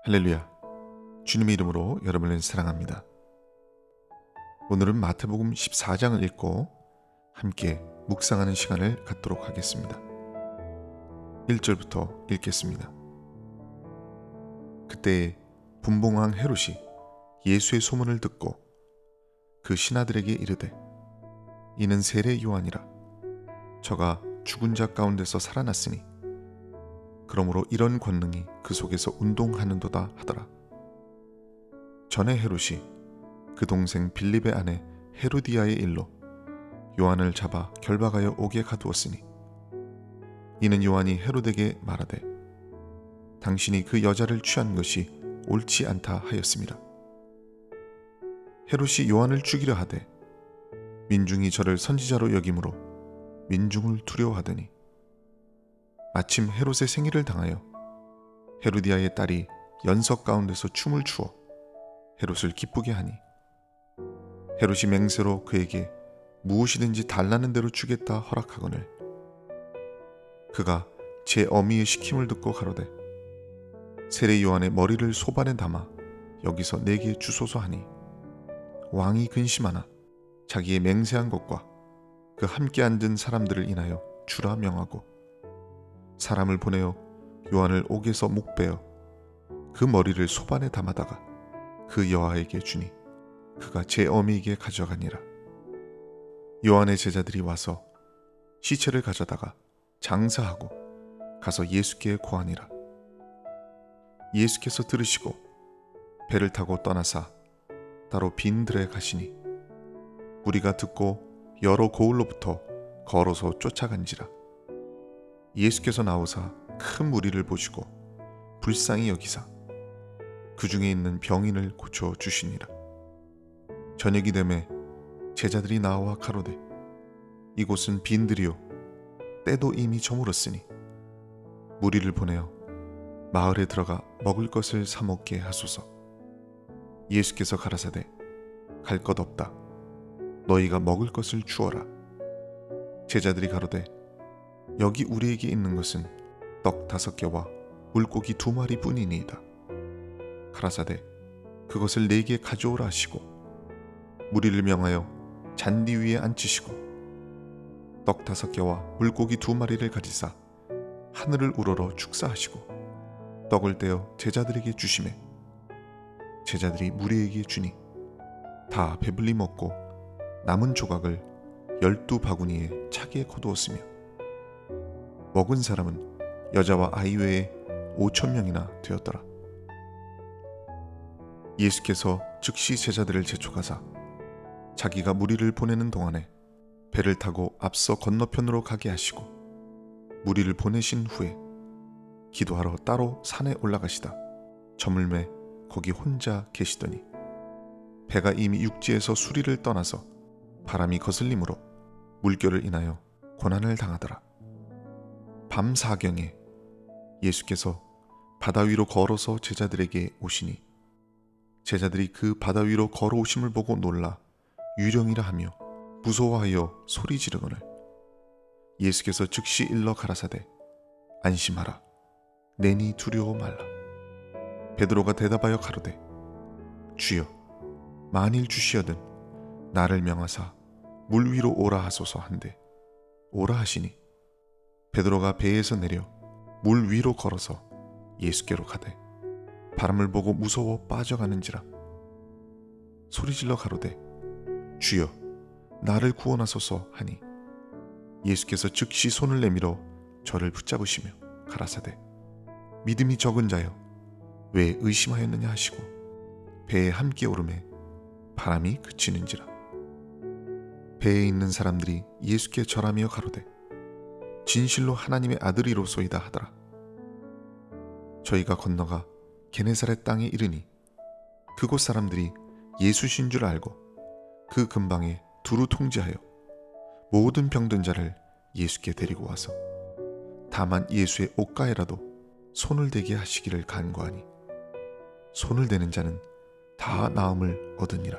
할렐루야, 주님의 이름으로 여러분을 사랑합니다. 오늘은 마태복음 14장을 읽고 함께 묵상하는 시간을 갖도록 하겠습니다. 1절부터 읽겠습니다. 그때 분봉왕 헤롯이 예수의 소문을 듣고 그 신하들에게 이르되, 이는 세례 요한이라. 저가 죽은 자 가운데서 살아났으니 그러므로 이런 권능이 그 속에서 운동하는도다 하더라. 전에 헤롯이 그 동생 빌립의 아내 헤로디아의 일로 요한을 잡아 결박하여 옥에 가두었으니, 이는 요한이 헤롯에게 말하되 당신이 그 여자를 취한 것이 옳지 않다 하였습니다. 헤롯이 요한을 죽이려 하되 민중이 저를 선지자로 여김으로 민중을 두려워하더니, 마침 헤롯의 생일을 당하여 헤로디아의 딸이 연석 가운데서 춤을 추어 헤롯을 기쁘게 하니, 헤롯이 맹세로 그에게 무엇이든지 달라는 대로 주겠다 허락하거늘, 그가 제 어미의 시킴을 듣고 가로되 세례 요한의 머리를 소반에 담아 여기서 내게 주소서 하니, 왕이 근심하나 자기의 맹세한 것과 그 함께 앉은 사람들을 인하여 주라 명하고, 사람을 보내어 요한을 옥에서 목베어 그 머리를 소반에 담아다가 그 여아에게 주니, 그가 제 어미에게 가져가니라. 요한의 제자들이 와서 시체를 가져다가 장사하고 가서 예수께 고하니라. 예수께서 들으시고 배를 타고 떠나사 따로 빈 들에 가시니, 무리가 듣고 여러 고을로부터 걸어서 쫓아간지라. 예수께서 나오사 큰 무리를 보시고 불쌍히 여기사 그 중에 있는 병인을 고쳐 주시니라. 저녁이 되매 제자들이 나와 가로되, 이곳은 빈들이요 때도 이미 저물었으니 무리를 보내어 마을에 들어가 먹을 것을 사 먹게 하소서. 예수께서 가라사대, 갈 것 없다. 너희가 먹을 것을 주어라. 제자들이 가로되, 여기 우리에게 있는 것은 떡 5개와 물고기 2마리 뿐이니이다. 가라사대, 그것을 내게 가져오라 하시고 무리를 명하여 잔디 위에 앉히시고 떡 5개와 물고기 2마리를 가지사 하늘을 우러러 축사하시고 떡을 떼어 제자들에게 주시매, 제자들이 무리에게 주니 다 배불리 먹고 남은 조각을 12바구니에 차게 거두었으며, 먹은 사람은 여자와 아이 외에 5,000명이나 되었더라. 예수께서 즉시 제자들을 재촉하사 자기가 무리를 보내는 동안에 배를 타고 앞서 건너편으로 가게 하시고, 무리를 보내신 후에 기도하러 따로 산에 올라가시다 저물매 거기 혼자 계시더니, 배가 이미 육지에서 수리를 떠나서 바람이 거슬림으로 물결을 인하여 고난을 당하더라. 밤 사경에 예수께서 바다 위로 걸어서 제자들에게 오시니, 제자들이 그 바다 위로 걸어오심을 보고 놀라 유령이라 하며 무서워하여 소리 지르거늘, 예수께서 즉시 일러 가라사대, 안심하라. 내니 두려워 말라. 베드로가 대답하여 가로되, 주여, 만일 주시어든 나를 명하사 물 위로 오라 하소서 한데, 오라 하시니 베드로가 배에서 내려 물 위로 걸어서 예수께로 가되 바람을 보고 무서워 빠져가는지라. 소리질러 가로되, 주여, 나를 구원하소서 하니, 예수께서 즉시 손을 내밀어 저를 붙잡으시며 가라사대, 믿음이 적은 자여, 왜 의심하였느냐 하시고 배에 함께 오르매 바람이 그치는지라. 배에 있는 사람들이 예수께 절하며 가로되, 진실로 하나님의 아들이로소이다 하더라. 저희가 건너가 게네사렛 땅에 이르니, 그곳 사람들이 예수신 줄 알고 그 근방에 두루 통제하여 모든 병든 자를 예수께 데리고 와서 다만 예수의 옷가에라도 손을 대게 하시기를 간구하니, 손을 대는 자는 다 나음을 얻으니라.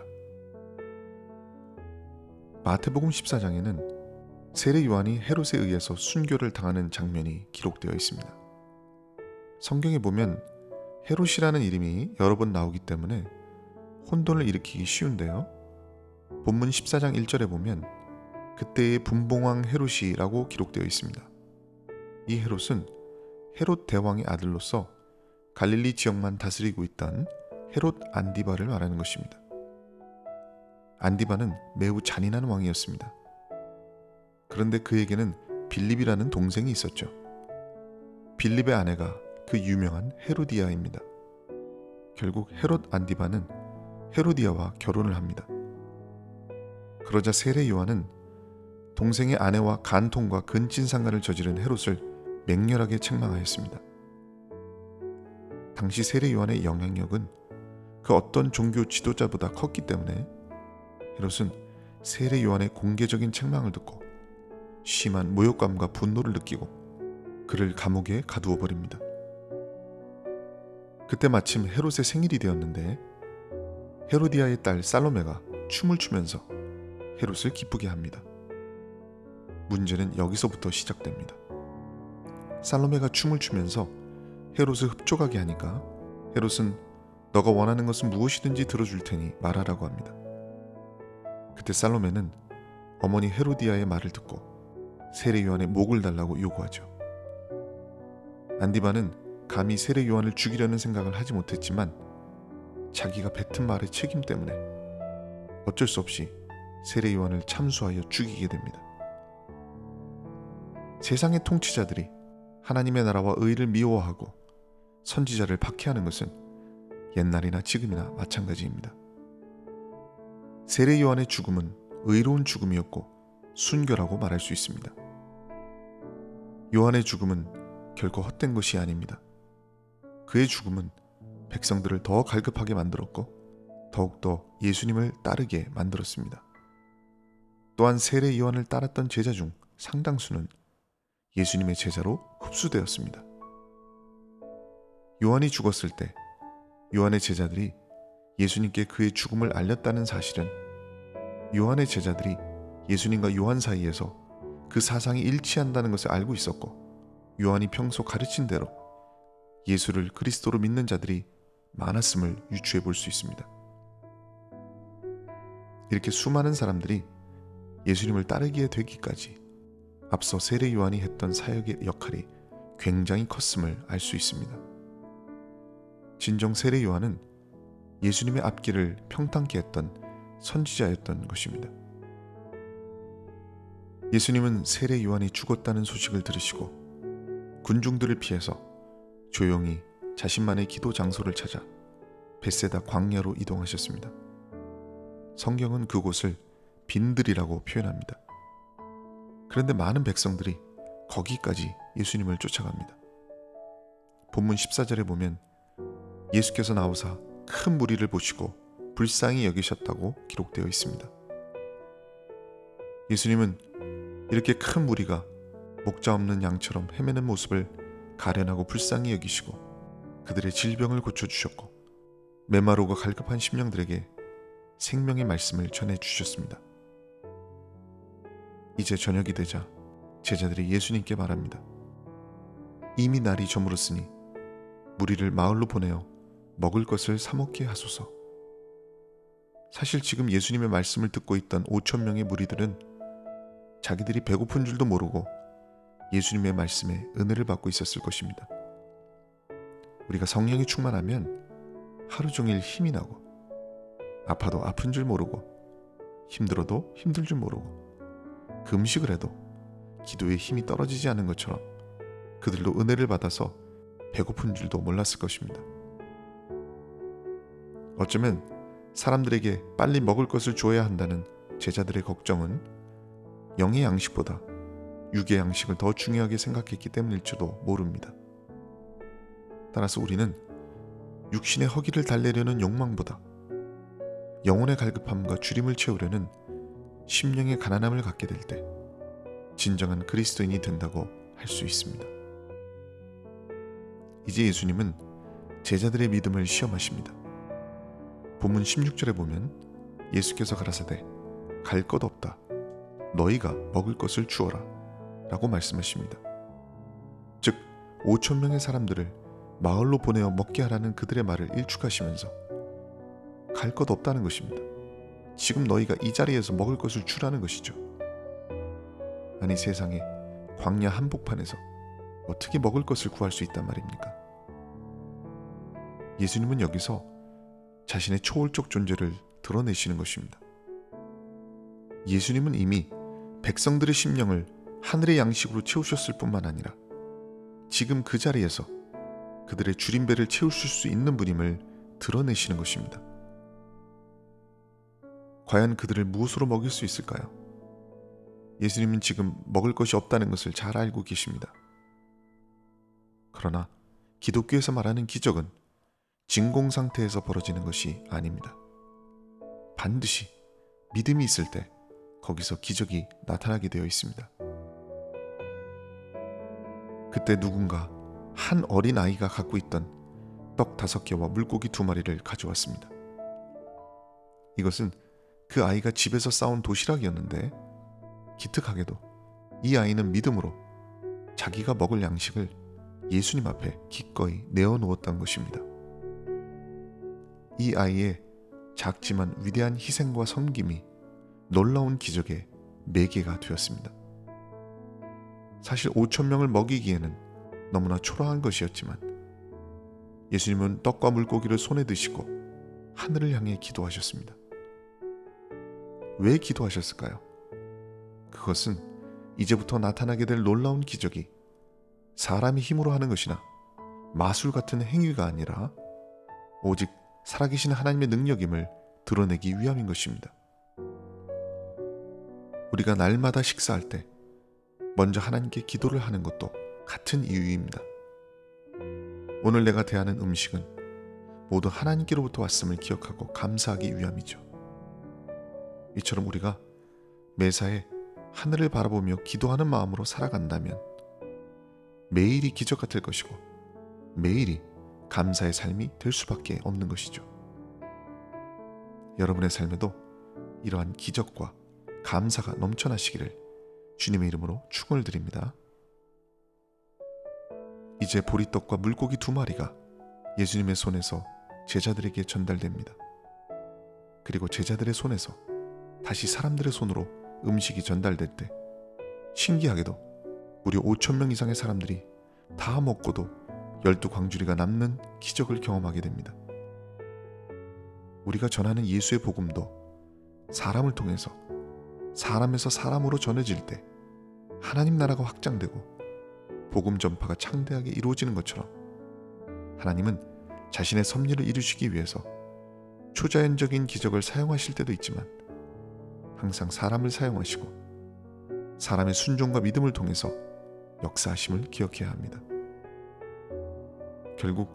마태복음 14장에는 세례 요한이 헤롯에 의해서 순교를 당하는 장면이 기록되어 있습니다. 성경에 보면 헤롯이라는 이름이 여러 번 나오기 때문에 혼돈을 일으키기 쉬운데요. 본문 14장 1절에 보면 그때의 분봉왕 헤롯이라고 기록되어 있습니다. 이 헤롯은 헤롯 대왕의 아들로서 갈릴리 지역만 다스리고 있던 헤롯 안디바를 말하는 것입니다. 안디바는 매우 잔인한 왕이었습니다. 그런데 그에게는 빌립이라는 동생이 있었죠. 빌립의 아내가 그 유명한 헤로디아입니다. 결국 헤롯 안디바는 헤로디아와 결혼을 합니다. 그러자 세례 요한은 동생의 아내와 간통과 근친상간을 저지른 헤롯을 맹렬하게 책망하였습니다. 당시 세례 요한의 영향력은 그 어떤 종교 지도자보다 컸기 때문에 헤롯은 세례 요한의 공개적인 책망을 듣고 심한 모욕감과 분노를 느끼고 그를 감옥에 가두어 버립니다. 그때 마침 헤롯의 생일이 되었는데 헤로디아의 딸 살로메가 춤을 추면서 헤롯을 기쁘게 합니다. 문제는 여기서부터 시작됩니다. 살로메가 춤을 추면서 헤롯을 흡족하게 하니까 헤롯은 너가 원하는 것은 무엇이든지 들어줄 테니 말하라고 합니다. 그때 살로메는 어머니 헤로디아의 말을 듣고 세례 요한의 목을 달라고 요구하죠. 안디바는 감히 세례 요한을 죽이려는 생각을 하지 못했지만 자기가 뱉은 말의 책임 때문에 어쩔 수 없이 세례 요한을 참수하여 죽이게 됩니다. 세상의 통치자들이 하나님의 나라와 의를 미워하고 선지자를 박해하는 것은 옛날이나 지금이나 마찬가지입니다. 세례 요한의 죽음은 의로운 죽음이었고 순결하고 말할 수 있습니다. 요한의 죽음은 결코 헛된 것이 아닙니다. 그의 죽음은 백성들을 더 갈급하게 만들었고 더욱더 예수님을 따르게 만들었습니다. 또한 세례 요한을 따랐던 제자 중 상당수는 예수님의 제자로 흡수되었습니다. 요한이 죽었을 때 요한의 제자들이 예수님께 그의 죽음을 알렸다는 사실은 요한의 제자들이 예수님과 요한 사이에서 그 사상이 일치한다는 것을 알고 있었고 요한이 평소 가르친 대로 예수를 그리스도로 믿는 자들이 많았음을 유추해 볼 수 있습니다. 이렇게 수많은 사람들이 예수님을 따르게 되기까지 앞서 세례 요한이 했던 사역의 역할이 굉장히 컸음을 알 수 있습니다. 진정 세례 요한은 예수님의 앞길을 평탄케 했던 선지자였던 것입니다. 예수님은 세례 요한이 죽었다는 소식을 들으시고 군중들을 피해서 조용히 자신만의 기도 장소를 찾아 벳세다 광야로 이동하셨습니다. 성경은 그곳을 빈들이라고 표현합니다. 그런데 많은 백성들이 거기까지 예수님을 쫓아갑니다. 본문 14절에 보면 예수께서 나오사 큰 무리를 보시고 불쌍히 여기셨다고 기록되어 있습니다. 예수님은 이렇게 큰 무리가 목자 없는 양처럼 헤매는 모습을 가련하고 불쌍히 여기시고 그들의 질병을 고쳐주셨고 메마르고 갈급한 심령들에게 생명의 말씀을 전해주셨습니다. 이제 저녁이 되자 제자들이 예수님께 말합니다. 이미 날이 저물었으니 무리를 마을로 보내어 먹을 것을 사 먹게 하소서. 사실 지금 예수님의 말씀을 듣고 있던 5천 명의 무리들은 자기들이 배고픈 줄도 모르고 예수님의 말씀에 은혜를 받고 있었을 것입니다. 우리가 성령이 충만하면 하루 종일 힘이 나고 아파도 아픈 줄 모르고 힘들어도 힘들 줄 모르고 금식을 해도 기도에 힘이 떨어지지 않은 것처럼 그들도 은혜를 받아서 배고픈 줄도 몰랐을 것입니다. 어쩌면 사람들에게 빨리 먹을 것을 줘야 한다는 제자들의 걱정은 영의 양식보다 육의 양식을 더 중요하게 생각했기 때문일지도 모릅니다. 따라서 우리는 육신의 허기를 달래려는 욕망보다 영혼의 갈급함과 주림을 채우려는 심령의 가난함을 갖게 될 때 진정한 그리스도인이 된다고 할 수 있습니다. 이제 예수님은 제자들의 믿음을 시험하십니다. 본문 16절에 보면 예수께서 가라사대 갈 것 없다. 너희가 먹을 것을 주어라 라고 말씀하십니다. 즉 5천 명의 사람들을 마을로 보내어 먹게 하라는 그들의 말을 일축하시면서 갈 것 없다는 것입니다. 지금 너희가 이 자리에서 먹을 것을 주라는 것이죠. 아니, 세상에 광야 한복판에서 어떻게 먹을 것을 구할 수 있단 말입니까? 예수님은 여기서 자신의 초월적 존재를 드러내시는 것입니다. 예수님은 이미 백성들의 심령을 하늘의 양식으로 채우셨을 뿐만 아니라 지금 그 자리에서 그들의 줄임배를 채우실 수 있는 분임을 드러내시는 것입니다. 과연 그들을 무엇으로 먹일 수 있을까요? 예수님은 지금 먹을 것이 없다는 것을 잘 알고 계십니다. 그러나 기독교에서 말하는 기적은 진공 상태에서 벌어지는 것이 아닙니다. 반드시 믿음이 있을 때 거기서 기적이 나타나게 되어 있습니다. 그때 누군가 한 어린 아이가 갖고 있던 떡 5개와 물고기 2마리를 가져왔습니다. 이것은 그 아이가 집에서 싸온 도시락이었는데 기특하게도 이 아이는 믿음으로 자기가 먹을 양식을 예수님 앞에 기꺼이 내어놓았던 것입니다. 이 아이의 작지만 위대한 희생과 섬김이 놀라운 기적의 매개가 되었습니다. 사실 5,000명을 먹이기에는 너무나 초라한 것이었지만 예수님은 떡과 물고기를 손에 드시고 하늘을 향해 기도하셨습니다. 왜 기도하셨을까요? 그것은 이제부터 나타나게 될 놀라운 기적이 사람이 힘으로 하는 것이나 마술 같은 행위가 아니라 오직 살아계신 하나님의 능력임을 드러내기 위함인 것입니다. 우리가 날마다 식사할 때 먼저 하나님께 기도를 하는 것도 같은 이유입니다. 오늘 내가 대하는 음식은 모두 하나님께로부터 왔음을 기억하고 감사하기 위함이죠. 이처럼 우리가 매사에 하늘을 바라보며 기도하는 마음으로 살아간다면 매일이 기적 같을 것이고 매일이 감사의 삶이 될 수밖에 없는 것이죠. 여러분의 삶에도 이러한 기적과 감사가 넘쳐나시기를 주님의 이름으로 축원을 드립니다. 이제 보리떡과 물고기 2마리가 예수님의 손에서 제자들에게 전달됩니다. 그리고 제자들의 손에서 다시 사람들의 손으로 음식이 전달될 때 신기하게도 무려 5,000명 이상의 사람들이 다 먹고도 12광주리가 남는 기적을 경험하게 됩니다. 우리가 전하는 예수의 복음도 사람을 통해서 사람에서 사람으로 전해질 때 하나님 나라가 확장되고 복음 전파가 창대하게 이루어지는 것처럼 하나님은 자신의 섭리를 이루시기 위해서 초자연적인 기적을 사용하실 때도 있지만 항상 사람을 사용하시고 사람의 순종과 믿음을 통해서 역사하심을 기억해야 합니다. 결국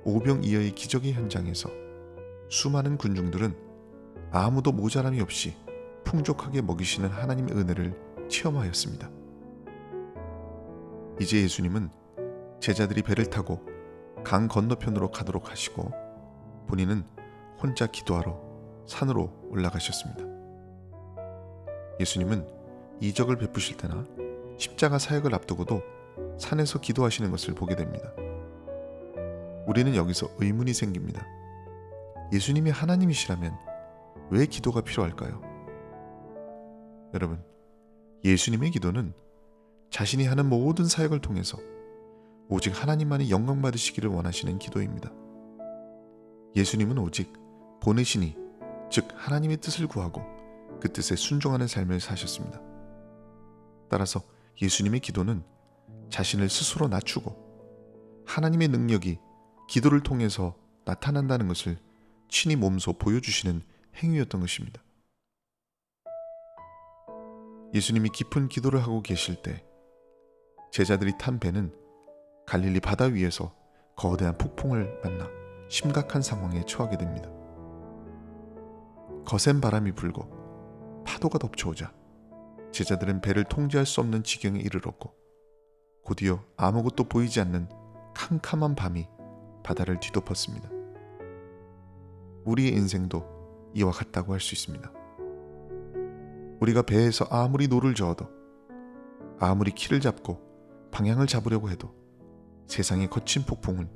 오병이어의 기적의 현장에서 수많은 군중들은 아무도 모자람이 없이 풍족하게 먹이시는 하나님의 은혜를 체험하였습니다. 이제 예수님은 제자들이 배를 타고 강 건너편으로 가도록 하시고 본인은 혼자 기도하러 산으로 올라가셨습니다. 예수님은 이적을 베푸실 때나 십자가 사역을 앞두고도 산에서 기도하시는 것을 보게 됩니다. 우리는 여기서 의문이 생깁니다. 예수님이 하나님이시라면 왜 기도가 필요할까요? 여러분, 예수님의 기도는 자신이 하는 모든 사역을 통해서 오직 하나님만이 영광 받으시기를 원하시는 기도입니다. 예수님은 오직 보내시니, 즉 하나님의 뜻을 구하고 그 뜻에 순종하는 삶을 사셨습니다. 따라서 예수님의 기도는 자신을 스스로 낮추고 하나님의 능력이 기도를 통해서 나타난다는 것을 친히 몸소 보여주시는 행위였던 것입니다. 예수님이 깊은 기도를 하고 계실 때 제자들이 탄 배는 갈릴리 바다 위에서 거대한 폭풍을 만나 심각한 상황에 처하게 됩니다. 거센 바람이 불고 파도가 덮쳐오자 제자들은 배를 통제할 수 없는 지경에 이르렀고 곧이어 아무것도 보이지 않는 캄캄한 밤이 바다를 뒤덮었습니다. 우리의 인생도 이와 같다고 할 수 있습니다. 우리가 배에서 아무리 노를 저어도 아무리 키를 잡고 방향을 잡으려고 해도 세상의 거친 폭풍은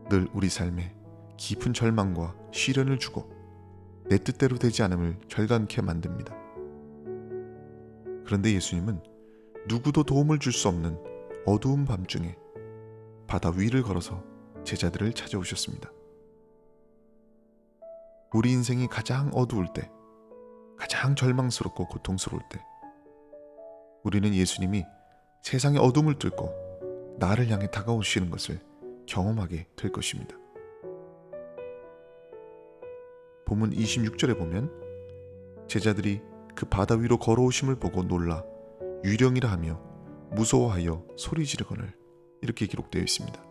늘 우리 삶에 깊은 절망과 시련을 주고 내 뜻대로 되지 않음을 결단케 만듭니다. 그런데 예수님은 누구도 도움을 줄 수 없는 어두운 밤중에 바다 위를 걸어서 제자들을 찾아오셨습니다. 우리 인생이 가장 어두울 때, 가장 절망스럽고 고통스러울 때, 우리는 예수님이 세상의 어둠을 뚫고 나를 향해 다가오시는 것을 경험하게 될 것입니다. 본문 26절에 보면 제자들이 그 바다 위로 걸어오심을 보고 놀라 유령이라 하며 무서워하여 소리 지르거늘 이렇게 기록되어 있습니다.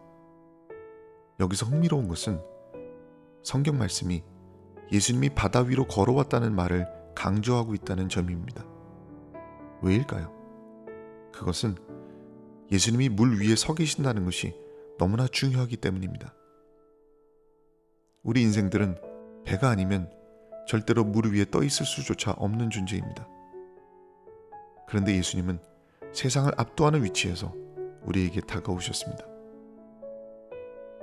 여기서 흥미로운 것은 성경 말씀이 예수님이 바다 위로 걸어왔다는 말을 강조하고 있다는 점입니다. 왜일까요? 그것은 예수님이 물 위에 서 계신다는 것이 너무나 중요하기 때문입니다. 우리 인생들은 배가 아니면 절대로 물 위에 떠 있을 수조차 없는 존재입니다. 그런데 예수님은 세상을 압도하는 위치에서 우리에게 다가오셨습니다.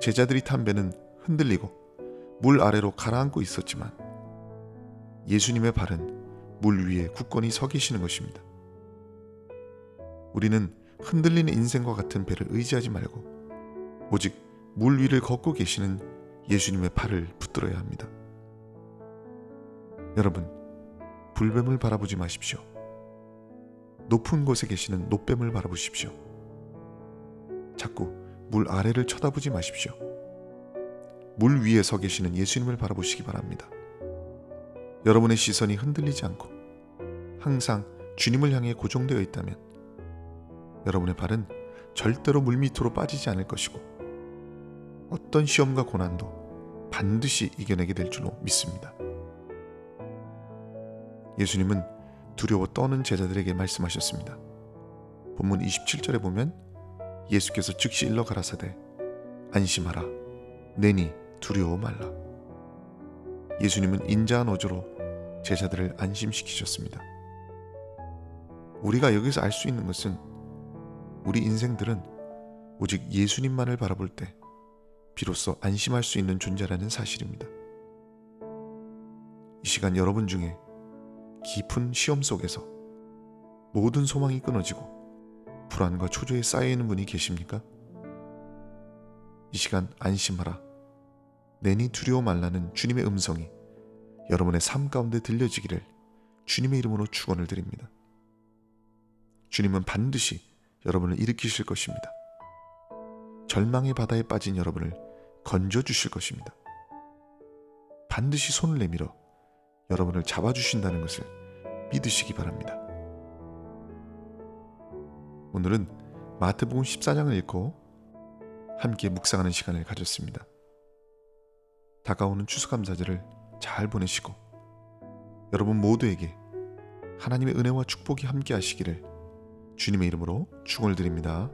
제자들이 탄 배는 흔들리고 물 아래로 가라앉고 있었지만 예수님의 발은 물 위에 굳건히 서 계시는 것입니다. 우리는 흔들리는 인생과 같은 배를 의지하지 말고 오직 물 위를 걷고 계시는 예수님의 발을 붙들어야 합니다. 여러분, 불뱀을 바라보지 마십시오. 높은 곳에 계시는 놋뱀을 바라보십시오. 자꾸 물 아래를 쳐다보지 마십시오. 물 위에 서 계시는 예수님을 바라보시기 바랍니다. 여러분의 시선이 흔들리지 않고 항상 주님을 향해 고정되어 있다면 여러분의 발은 절대로 물 밑으로 빠지지 않을 것이고 어떤 시험과 고난도 반드시 이겨내게 될 줄로 믿습니다. 예수님은 두려워 떠는 제자들에게 말씀하셨습니다. 본문 27절에 보면 예수께서 즉시 일러 가라사대 안심하라 내니 두려워 말라. 예수님은 인자한 어조로 제자들을 안심시키셨습니다. 우리가 여기서 알 수 있는 것은 우리 인생들은 오직 예수님만을 바라볼 때 비로소 안심할 수 있는 존재라는 사실입니다. 이 시간 여러분 중에 깊은 시험 속에서 모든 소망이 끊어지고 불안과 초조에 쌓여있는 분이 계십니까? 이 시간 안심하라 내니 두려워 말라는 주님의 음성이 여러분의 삶 가운데 들려지기를 주님의 이름으로 축원을 드립니다. 주님은 반드시 여러분을 일으키실 것입니다. 절망의 바다에 빠진 여러분을 건져주실 것입니다. 반드시 손을 내밀어 여러분을 잡아주신다는 것을 믿으시기 바랍니다. 오늘은 마태복음 14장을 읽고 함께 묵상하는 시간을 가졌습니다. 다가오는 추수감사절을 잘 보내시고 여러분 모두에게 하나님의 은혜와 축복이 함께 하시기를 주님의 이름으로 축원을 드립니다.